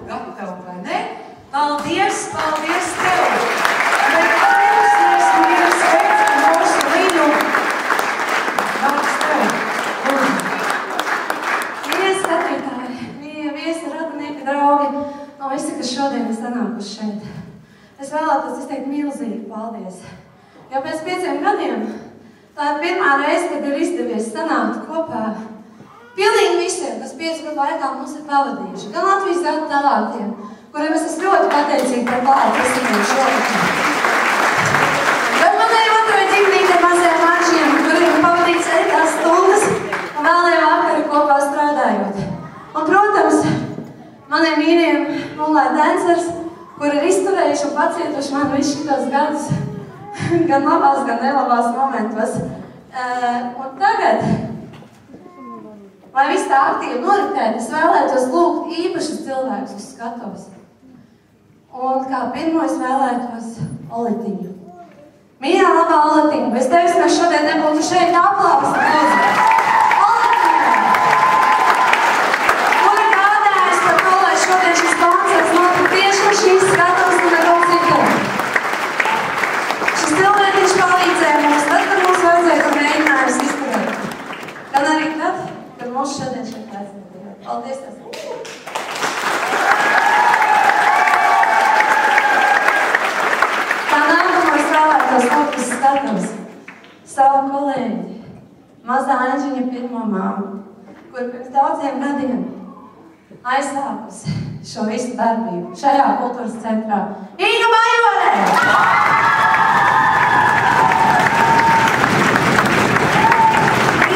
gatava, vai ne? Paldies, paldies tev! Bet paldies, mēs sveicam mūsu Līnu. Vārds tev. Viesi, radinieki, draugi, un visi, kas šodien ir sanākuši šeit. Es vēlētos izteikt milzīgi paldies. Jau pēc 5 gadiem tā ir pirmā reize, kad ir izdevies sanākt kopā pilnīgi visiem, kas 5 gadu laikā mums ir pavadījuši. Gan Latvijas gadu talantiem, kuriem es esmu ļoti pateicīgi par klāt visiem šovakar. Gan manai otrai ģimnītei mazajiem mačiem, kuriem pavadīts 7 stundas un vēlēja vakari kopā strādājot. Un, protams, maniem mīļiem Mulai Dancers, kur ir izturējuši un pacietuši man visu šitos gadus, gan labās, gan nelabās momentos. Un tagad, lai viss tā aktīvi noritētu, es vēlētos lūgt īpašus cilvēkus uz skatuves. Un kā pirmo es vēlētos Oletiņu. Mīļā labā Oletiņa, bez tevis mēs šodien nebūtu šeit aplausi, lūdzu. Šodien šis koncerts notika tieši uz šīs skatuves un neko citu. Šis cilvēks palīdzēja mums tad, kad mums vajadzēja to mēģinājumus izturēt. Gan arī tad, kad mums šodien šeit vajadzēja. Paldies! Tā nākamā es vēlētos lūgt uz skatuves savu kolēģi, mazā Anžiņa pirmo māmu, kur pirms daudziem gadiem aizsākusi šo visu darbību šajā kultūras centrā. Inga Majore!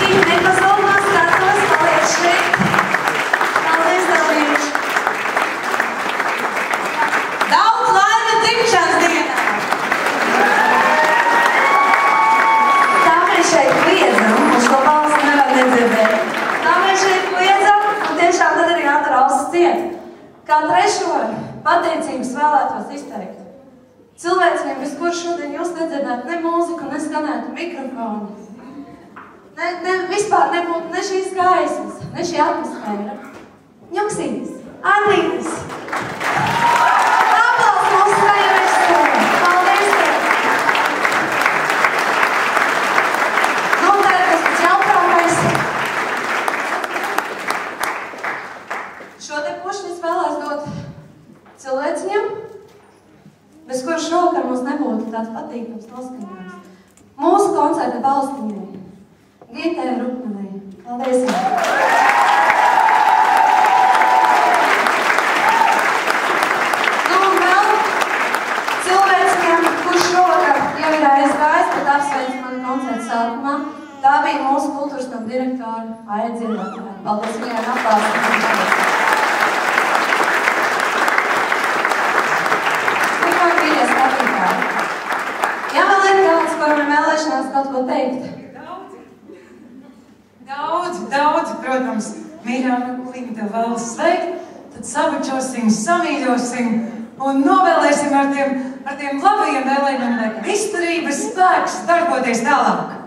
Inga, nepazūmās skatuves, paliec šeit. Paldies, Dalīši! Daudz laime dzimšanas dienā! Tā mēs šeit kliedzam, un šo balsi nevar nedzirdēt. Tā mēs šeit kliedzam, un tiešām tad arī ātri ausis ciet. Kā trešo pateicības vēlētos izteikt. Cilvēkiem, bez kur šodien jūs nedzirdētu ne mūziku, ne skanētu mikrofonu. Vispār nebūtu ne šīs gaismas, ne šī atmosfēra. Ņuksītis, Anītis. Aplaus mūsu skrējumēs. Paldies tev. Nu, tagad tas pēc jautāmais. Šo te pušņu es vēlēs dot cilvēciņam, bez kura šovakar mums nebūtu tāds patīkams noskaņojums. Mūsu koncerta balstiņai, Gitai Rukmanai. Paldies! Nu un vēl cilvēciņam, kurš šovakar jau ir aizgājis, bet apsveic mani koncerta sākumā, tā bija mūsu kultūras nama direktora Aija Dziedātāja. Paldies viņai un aplausi! Jā, vēl ir kāds, kuram ir vēlēšanās kaut ko teikt? Daudz, protams, mīļā Līna tev vēlas sveikt, tad sabučosim, samīļosim un novēlēsim ar tiem labajiem vēlējumiem, lai izturības spēks darboties tālāk.